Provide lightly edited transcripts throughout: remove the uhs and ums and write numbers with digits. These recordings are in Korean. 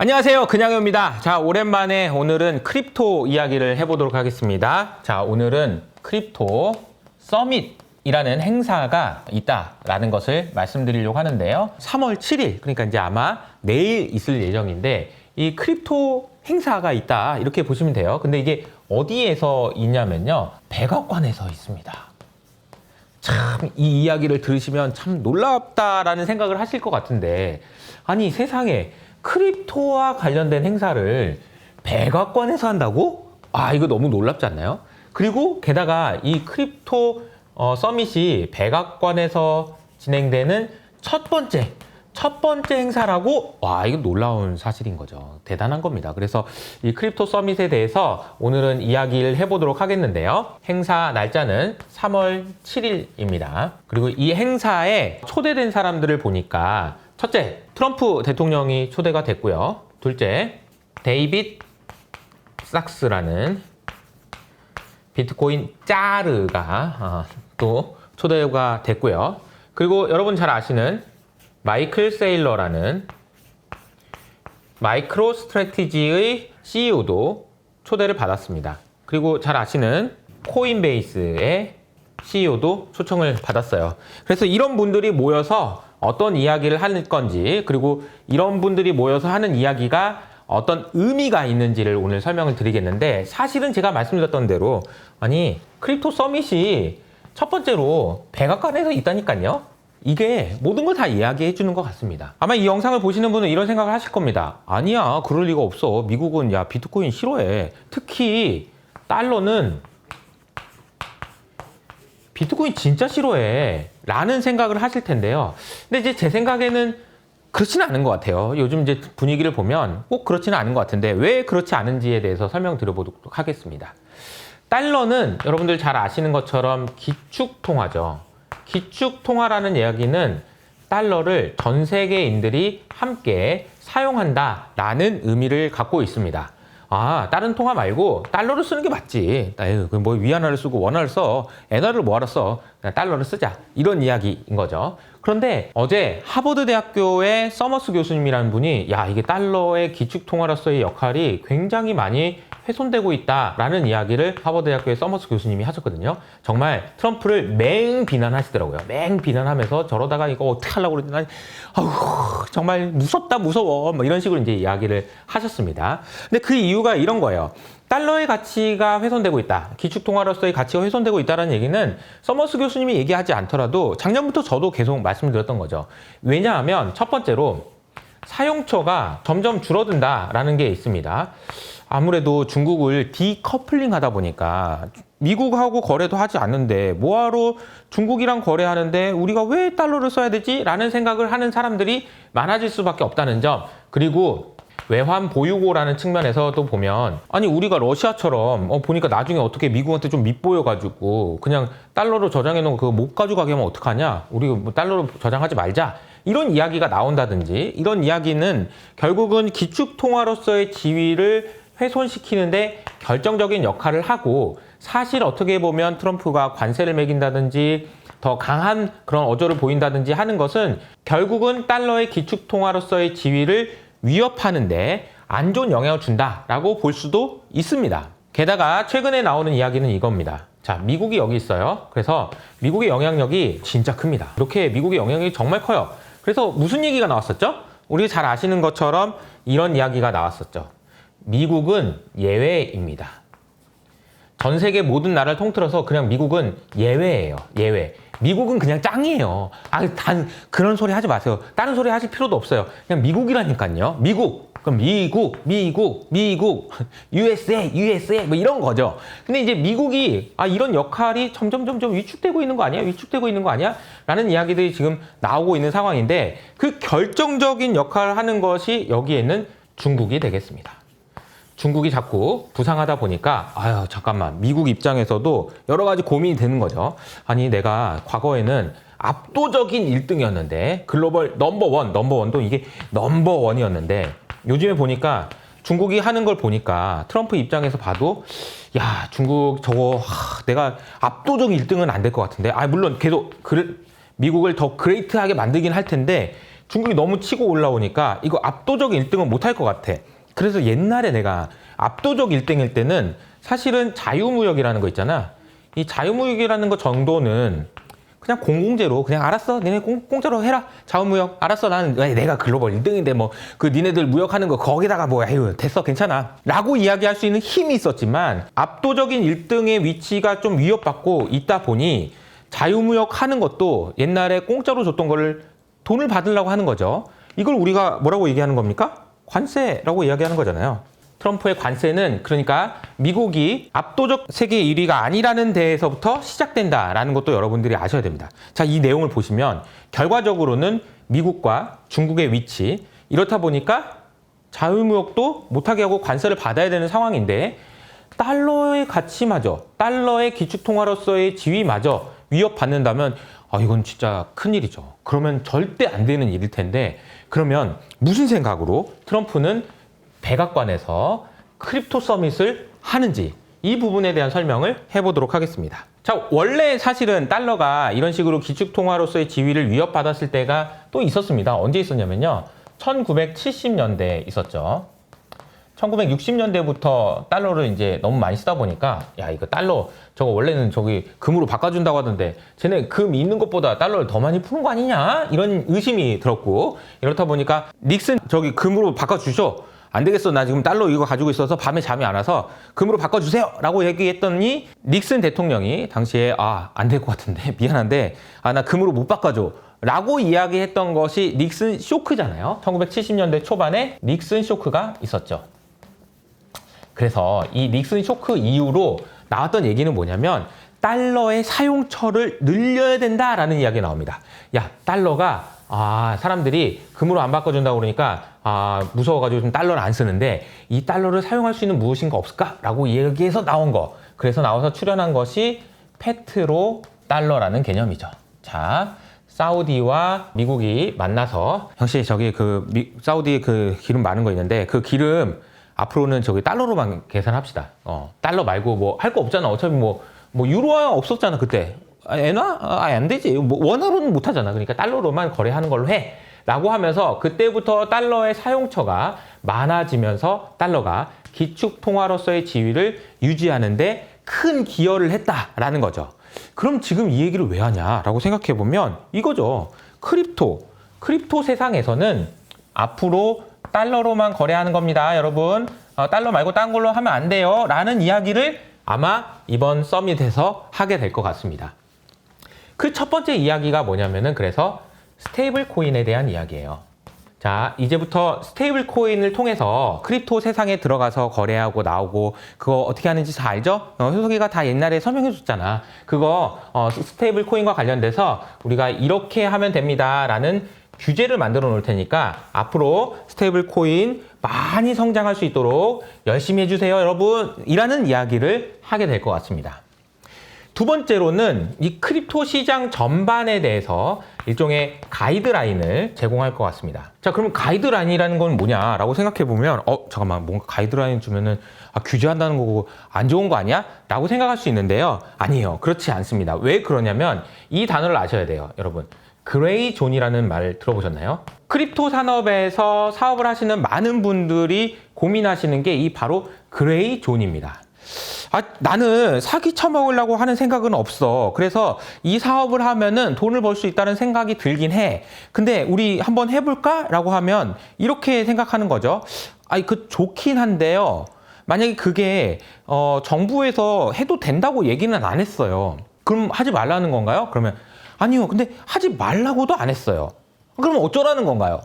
안녕하세요, 그냥요입니다. 자, 오랜만에 오늘은 크립토 이야기를 해보도록 하겠습니다. 자, 오늘은 크립토 서밋이라는 행사가 있다라는 것을 말씀드리려고 하는데요. 3월 7일, 그러니까 이제 아마 내일 있을 예정인데 이 크립토 행사가 있다 이렇게 보시면 돼요. 근데 이게 어디에서 있냐면요, 백악관에서 있습니다. 참, 이 이야기를 들으시면 참 놀랍다라는 생각을 하실 것 같은데, 아니 세상에 크립토와 관련된 행사를 백악관에서 한다고? 아, 이거 너무 놀랍지 않나요? 그리고 게다가 이 크립토 서밋이 백악관에서 진행되는 첫 번째 행사라고? 와, 이거 놀라운 사실인 거죠. 대단한 겁니다. 그래서 이 크립토 서밋에 대해서 오늘은 이야기를 해보도록 하겠는데요. 행사 날짜는 3월 7일입니다. 그리고 이 행사에 초대된 사람들을 보니까 첫째, 트럼프 대통령이 초대가 됐고요. 둘째, 데이빗 삭스라는 비트코인 짜르가 또 초대가 됐고요. 그리고 여러분 잘 아시는 마이클 세일러라는 마이크로 스트래티지의 CEO도 초대를 받았습니다. 그리고 잘 아시는 코인베이스의 CEO도 초청을 받았어요. 그래서 이런 분들이 모여서 어떤 이야기를 할 건지, 그리고 이런 분들이 모여서 하는 이야기가 어떤 의미가 있는지를 오늘 설명을 드리겠는데, 사실은 제가 말씀드렸던 대로 아니 크립토 서밋이 첫 번째로 백악관에서 있다니까요. 이게 모든 걸 다 이야기해 주는 것 같습니다. 아마 이 영상을 보시는 분은 이런 생각을 하실 겁니다. 아니야, 그럴 리가 없어. 미국은 야 비트코인 싫어해. 특히 달러는 비트코인 진짜 싫어해 라는 생각을 하실 텐데요. 근데 이제 제 생각에는 그렇지는 않은 것 같아요. 요즘 이제 분위기를 보면 꼭 그렇지는 않은 것 같은데, 왜 그렇지 않은지에 대해서 설명드려보도록 하겠습니다. 달러는 여러분들 잘 아시는 것처럼 기축통화죠. 기축통화라는 이야기는 달러를 전 세계인들이 함께 사용한다라는 의미를 갖고 있습니다. 아, 다른 통화 말고 달러를 쓰는 게 맞지. 에휴, 뭐 위안화를 쓰고 원화를 써. 엔화를 뭐하러 써. 그냥 달러를 쓰자. 이런 이야기인 거죠. 그런데 어제 하버드 대학교의 서머스 교수님이라는 분이 야, 이게 달러의 기축통화로서의 역할이 굉장히 많이 훼손되고 있다라는 이야기를 하버드 대학교의 서머스 교수님이 하셨거든요. 정말 트럼프를 맹 비난하시더라고요. 맹 비난하면서 저러다가 이거 어떻게 하려고 그러지? 아우, 정말 무섭다, 무서워. 뭐 이런 식으로 이제 이야기를 하셨습니다. 근데 그 이유가 이런 거예요. 달러의 가치가 훼손되고 있다. 기축통화로서의 가치가 훼손되고 있다는 얘기는 서머스 교수님이 얘기하지 않더라도 작년부터 저도 계속 말씀드렸던 거죠. 왜냐하면 첫 번째로 사용처가 점점 줄어든다라는 게 있습니다. 아무래도 중국을 디커플링 하다 보니까 미국하고 거래도 하지 않는데 뭐하러 중국이랑 거래하는데 우리가 왜 달러를 써야 되지? 라는 생각을 하는 사람들이 많아질 수밖에 없다는 점. 그리고 외환 보유고라는 측면에서도 보면 아니 우리가 러시아처럼 보니까 나중에 어떻게 미국한테 좀 밉보여가지고 그냥 달러로 저장해 놓은 그거 못 가져가게 하면 어떡하냐? 우리 뭐 달러로 저장하지 말자. 이런 이야기가 나온다든지, 이런 이야기는 결국은 기축통화로서의 지위를 훼손시키는데 결정적인 역할을 하고, 사실 어떻게 보면 트럼프가 관세를 매긴다든지 더 강한 그런 어조를 보인다든지 하는 것은 결국은 달러의 기축통화로서의 지위를 위협하는데 안 좋은 영향을 준다라고 볼 수도 있습니다. 게다가 최근에 나오는 이야기는 이겁니다. 자, 미국이 여기 있어요. 그래서 미국의 영향력이 진짜 큽니다. 이렇게 미국의 영향력이 정말 커요. 그래서 무슨 얘기가 나왔었죠? 우리가 잘 아시는 것처럼 이런 이야기가 나왔었죠. 미국은 예외입니다. 전 세계 모든 나라를 통틀어서 그냥 미국은 예외예요. 예외. 미국은 그냥 짱이에요. 단 그런 소리 하지 마세요. 다른 소리 하실 필요도 없어요. 그냥 미국이라니까요. 미국. 그럼 미국, USA 뭐 이런 거죠. 근데 이제 미국이 이런 역할이 점점 위축되고 있는 거 아니야? 위축되고 있는 거 아니야? 라는 이야기들이 지금 나오고 있는 상황인데, 그 결정적인 역할을 하는 것이 여기에는 중국이 되겠습니다. 중국이 자꾸 부상하다 보니까 아유 잠깐만, 미국 입장에서도 여러 가지 고민이 되는 거죠. 아니 내가 과거에는 압도적인 1등이었는데 글로벌 넘버원도 이게 넘버원이었는데 요즘에 보니까 중국이 하는 걸 보니까 트럼프 입장에서 봐도 야 중국 저거 내가 압도적인 1등은 안 될 것 같은데, 물론 계속 미국을 더 그레이트하게 만들긴 할 텐데 중국이 너무 치고 올라오니까 이거 압도적 1등은 못할 것 같아. 그래서 옛날에 내가 압도적 1등일 때는 사실은 자유무역이라는 거 있잖아. 이 자유무역이라는 거 정도는 그냥 공공재로 그냥 알았어. 니네 공짜로 해라. 자유무역. 알았어. 나는 내가 글로벌 1등인데 뭐 그 니네들 무역하는 거 거기다가 뭐 에휴 됐어. 괜찮아. 라고 이야기할 수 있는 힘이 있었지만 압도적인 1등의 위치가 좀 위협받고 있다 보니 자유무역 하는 것도 옛날에 공짜로 줬던 거를 돈을 받으려고 하는 거죠. 이걸 우리가 뭐라고 얘기하는 겁니까? 관세라고 이야기하는 거잖아요. 트럼프의 관세는 그러니까 미국이 압도적 세계 1위가 아니라는 데에서부터 시작된다라는 것도 여러분들이 아셔야 됩니다. 자, 이 내용을 보시면 결과적으로는 미국과 중국의 위치, 이렇다 보니까 자유무역도 못하게 하고 관세를 받아야 되는 상황인데 달러의 가치마저, 달러의 기축통화로서의 지위마저 위협받는다면 이건 진짜 큰일이죠. 그러면 절대 안 되는 일일 텐데 그러면 무슨 생각으로 트럼프는 백악관에서 크립토 서밋을 하는지 이 부분에 대한 설명을 해보도록 하겠습니다. 자, 원래 사실은 달러가 이런 식으로 기축통화로서의 지위를 위협받았을 때가 또 있었습니다. 언제 있었냐면요. 1970년대에 있었죠. 1960년대부터 달러를 이제 너무 많이 쓰다 보니까 야 이거 달러 저거 원래는 저기 금으로 바꿔준다고 하던데 쟤네 금 있는 것보다 달러를 더 많이 푸는 거 아니냐 이런 의심이 들었고 이렇다 보니까 닉슨 저기 금으로 바꿔주셔 안 되겠어 나 지금 달러 이거 가지고 있어서 밤에 잠이 안 와서 금으로 바꿔주세요 라고 얘기했더니 닉슨 대통령이 당시에 안 될 것 같은데 미안한데 나 금으로 못 바꿔줘 라고 이야기했던 것이 닉슨 쇼크잖아요. 1970년대 초반에 닉슨 쇼크가 있었죠. 그래서 이 닉슨 쇼크 이후로 나왔던 얘기는 뭐냐면 달러의 사용처를 늘려야 된다라는 이야기가 나옵니다. 야, 달러가 사람들이 금으로 안 바꿔준다고 그러니까 무서워가지고 좀 달러를 안 쓰는데 이 달러를 사용할 수 있는 무엇인가 없을까라고 얘기해서 나온 거. 그래서 나와서 출연한 것이 페트로 달러라는 개념이죠. 자, 사우디와 미국이 만나서 형씨 저기 사우디에 그 기름 많은 거 있는데 그 기름 앞으로는 저기 달러로만 계산합시다. 달러 말고 뭐 할 거 없잖아. 어차피 뭐 유로화 없었잖아 그때. 엔화? 안 되지. 뭐 원화로는 못 하잖아. 그러니까 달러로만 거래하는 걸로 해. 라고 하면서 그때부터 달러의 사용처가 많아지면서 달러가 기축통화로서의 지위를 유지하는데 큰 기여를 했다라는 거죠. 그럼 지금 이 얘기를 왜 하냐라고 생각해 보면 이거죠. 크립토 세상에서는 앞으로 달러로만 거래하는 겁니다. 여러분 달러 말고 딴 걸로 하면 안 돼요. 라는 이야기를 아마 이번 서밋에서 하게 될 것 같습니다. 그 첫 번째 이야기가 뭐냐면은 그래서 스테이블 코인에 대한 이야기예요. 자, 이제부터 스테이블 코인을 통해서 크립토 세상에 들어가서 거래하고 나오고 그거 어떻게 하는지 다 알죠? 효석이가 다 옛날에 설명해 줬잖아. 그거 스테이블 코인과 관련돼서 우리가 이렇게 하면 됩니다. 라는 규제를 만들어 놓을 테니까 앞으로 스테이블 코인 많이 성장할 수 있도록 열심히 해주세요, 여러분. 이라는 이야기를 하게 될 것 같습니다. 두 번째로는 이 크립토 시장 전반에 대해서 일종의 가이드라인을 제공할 것 같습니다. 자, 그럼 가이드라인이라는 건 뭐냐라고 생각해 보면 잠깐만 뭔가 가이드라인 주면은 규제한다는 거고 안 좋은 거 아니야? 라고 생각할 수 있는데요. 아니에요. 그렇지 않습니다. 왜 그러냐면 이 단어를 아셔야 돼요, 여러분. 그레이 존이라는 말 들어보셨나요? 크립토 산업에서 사업을 하시는 많은 분들이 고민하시는 게 이 바로 그레이 존입니다. 나는 사기 쳐먹으려고 하는 생각은 없어. 그래서 이 사업을 하면은 돈을 벌 수 있다는 생각이 들긴 해. 근데 우리 한번 해볼까? 라고 하면 이렇게 생각하는 거죠. 좋긴 한데요. 만약에 그게 정부에서 해도 된다고 얘기는 안 했어요. 그럼 하지 말라는 건가요? 그러면 아니요. 근데 하지 말라고도 안 했어요. 그러면 어쩌라는 건가요?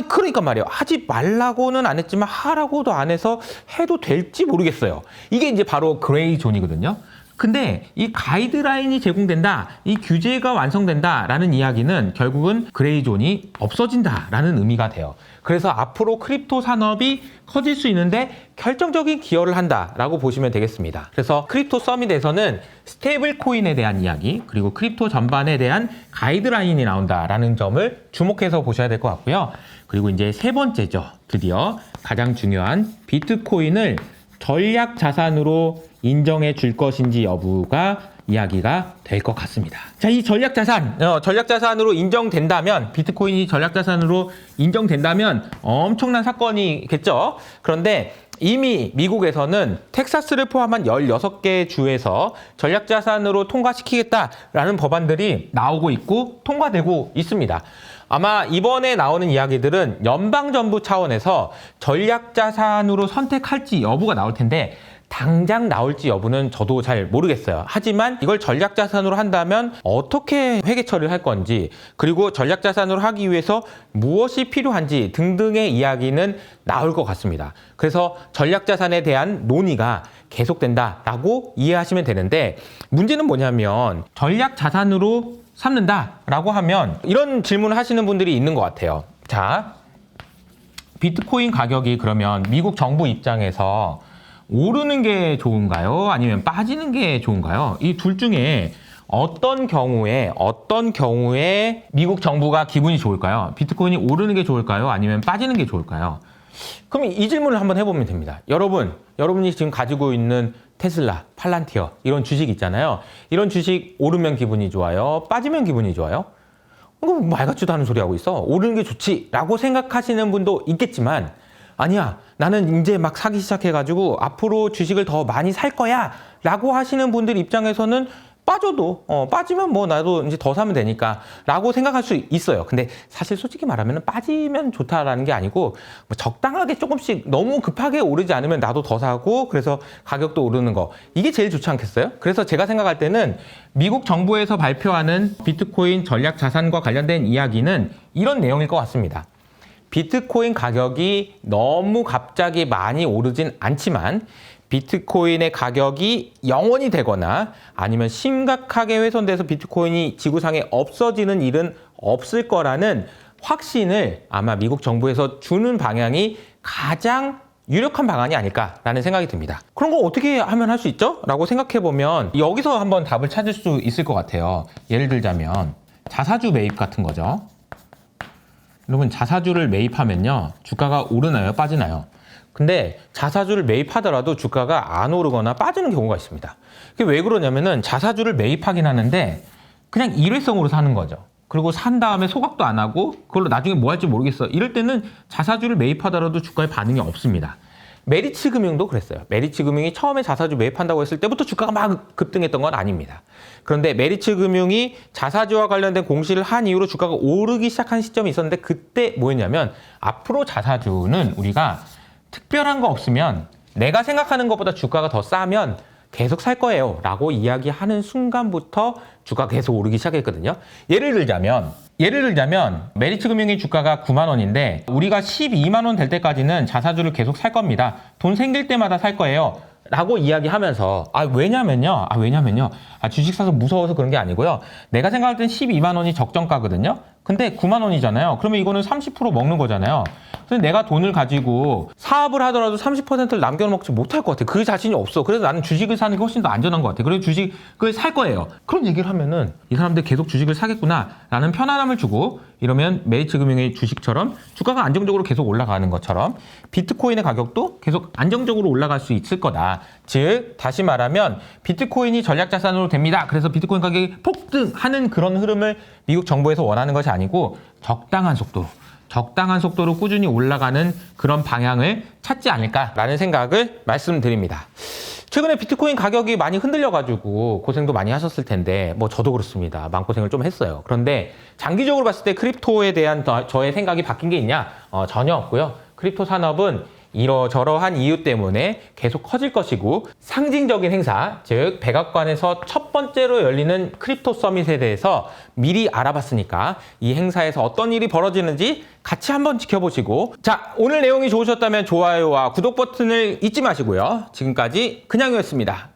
그러니까 말이에요. 하지 말라고는 안 했지만 하라고도 안 해서 해도 될지 모르겠어요. 이게 이제 바로 그레이 존이거든요. 근데 이 가이드라인이 제공된다, 이 규제가 완성된다라는 이야기는 결국은 그레이 존이 없어진다라는 의미가 돼요. 그래서 앞으로 크립토 산업이 커질 수 있는데 결정적인 기여를 한다라고 보시면 되겠습니다. 그래서 크립토 서밋에서는 스테이블 코인에 대한 이야기, 그리고 크립토 전반에 대한 가이드라인이 나온다라는 점을 주목해서 보셔야 될 것 같고요. 그리고 이제 세 번째죠. 드디어 가장 중요한 비트코인을 전략 자산으로 인정해 줄 것인지 여부가 이야기가 될 것 같습니다. 자, 이 전략 자산으로 인정된다면, 비트코인이 전략 자산으로 인정된다면 엄청난 사건이겠죠. 그런데 이미 미국에서는 텍사스를 포함한 16개 주에서 전략 자산으로 통과시키겠다라는 법안들이 나오고 있고 통과되고 있습니다. 아마 이번에 나오는 이야기들은 연방정부 차원에서 전략 자산으로 선택할지 여부가 나올 텐데, 당장 나올지 여부는 저도 잘 모르겠어요. 하지만 이걸 전략자산으로 한다면 어떻게 회계 처리를 할 건지, 그리고 전략자산으로 하기 위해서 무엇이 필요한지 등등의 이야기는 나올 것 같습니다. 그래서 전략자산에 대한 논의가 계속된다라고 이해하시면 되는데, 문제는 뭐냐면 전략자산으로 삼는다라고 하면 이런 질문을 하시는 분들이 있는 것 같아요. 자, 비트코인 가격이 그러면 미국 정부 입장에서 오르는 게 좋은가요? 아니면 빠지는 게 좋은가요? 이 둘 중에 어떤 경우에 미국 정부가 기분이 좋을까요? 비트코인이 오르는 게 좋을까요? 아니면 빠지는 게 좋을까요? 그럼 이 질문을 한번 해보면 됩니다. 여러분이 지금 가지고 있는 테슬라, 팔란티어 이런 주식 있잖아요. 이런 주식 오르면 기분이 좋아요? 빠지면 기분이 좋아요? 말 같지도 않은 소리 하고 있어. 오르는 게 좋지 라고 생각하시는 분도 있겠지만, 아니야, 나는 이제 막 사기 시작해가지고 앞으로 주식을 더 많이 살 거야 라고 하시는 분들 입장에서는 빠지면 뭐 나도 이제 더 사면 되니까 라고 생각할 수 있어요. 근데 사실 솔직히 말하면 빠지면 좋다라는 게 아니고, 뭐 적당하게 조금씩 너무 급하게 오르지 않으면 나도 더 사고, 그래서 가격도 오르는 거, 이게 제일 좋지 않겠어요? 그래서 제가 생각할 때는 미국 정부에서 발표하는 비트코인 전략 자산과 관련된 이야기는 이런 내용일 것 같습니다. 비트코인 가격이 너무 갑자기 많이 오르진 않지만 비트코인의 가격이 영원히 되거나 아니면 심각하게 훼손돼서 비트코인이 지구상에 없어지는 일은 없을 거라는 확신을 아마 미국 정부에서 주는 방향이 가장 유력한 방안이 아닐까라는 생각이 듭니다. 그런 거 어떻게 하면 할 수 있죠? 라고 생각해보면 여기서 한번 답을 찾을 수 있을 것 같아요. 예를 들자면 자사주 매입 같은 거죠. 여러분, 자사주를 매입하면요, 주가가 오르나요, 빠지나요? 근데 자사주를 매입하더라도 주가가 안 오르거나 빠지는 경우가 있습니다. 그게 왜 그러냐면은 자사주를 매입하긴 하는데 그냥 일회성으로 사는 거죠. 그리고 산 다음에 소각도 안 하고 그걸로 나중에 뭐 할지 모르겠어. 이럴 때는 자사주를 매입하더라도 주가에 반응이 없습니다. 메리츠 금융도 그랬어요. 메리츠 금융이 처음에 자사주 매입한다고 했을 때부터 주가가 막 급등했던 건 아닙니다. 그런데 메리츠 금융이 자사주와 관련된 공시를 한 이후로 주가가 오르기 시작한 시점이 있었는데, 그때 뭐였냐면, 앞으로 자사주는 우리가 특별한 거 없으면 내가 생각하는 것보다 주가가 더 싸면 계속 살 거예요 라고 이야기하는 순간부터 주가가 계속 오르기 시작했거든요. 예를 들자면 메리츠 금융의 주가가 9만 원인데 우리가 12만 원 될 때까지는 자사주를 계속 살 겁니다. 돈 생길 때마다 살 거예요 라고 이야기하면서, 왜냐면요, 주식 사서 무서워서 그런 게 아니고요, 내가 생각할 땐 12만 원이 적정가거든요. 근데 9만 원이잖아요. 그러면 이거는 30% 먹는 거잖아요. 그래서 내가 돈을 가지고 사업을 하더라도 30%를 남겨먹지 못할 것 같아. 그 자신이 없어. 그래서 나는 주식을 사는 게 훨씬 더 안전한 것 같아. 그래서 주식을 살 거예요. 그런 얘기를 하면은 이 사람들 계속 주식을 사겠구나 라는 편안함을 주고, 이러면 메리츠 금융의 주식처럼 주가가 안정적으로 계속 올라가는 것처럼 비트코인의 가격도 계속 안정적으로 올라갈 수 있을 거다. 즉, 다시 말하면 비트코인이 전략자산으로 됩니다. 그래서 비트코인 가격이 폭등하는 그런 흐름을 미국 정부에서 원하는 것이 아니고 적당한 속도로 꾸준히 올라가는 그런 방향을 찾지 않을까라는 생각을 말씀드립니다. 최근에 비트코인 가격이 많이 흔들려가지고 고생도 많이 하셨을 텐데, 뭐 저도 그렇습니다. 마음고생을 좀 했어요. 그런데 장기적으로 봤을 때 크립토에 대한 저의 생각이 바뀐 게 있냐? 전혀 없고요. 크립토 산업은 이러저러한 이유 때문에 계속 커질 것이고, 상징적인 행사, 즉 백악관에서 첫 번째로 열리는 크립토 서밋에 대해서 미리 알아봤으니까 이 행사에서 어떤 일이 벌어지는지 같이 한번 지켜보시고, 자, 오늘 내용이 좋으셨다면 좋아요와 구독 버튼을 잊지 마시고요. 지금까지 그냥이었습니다.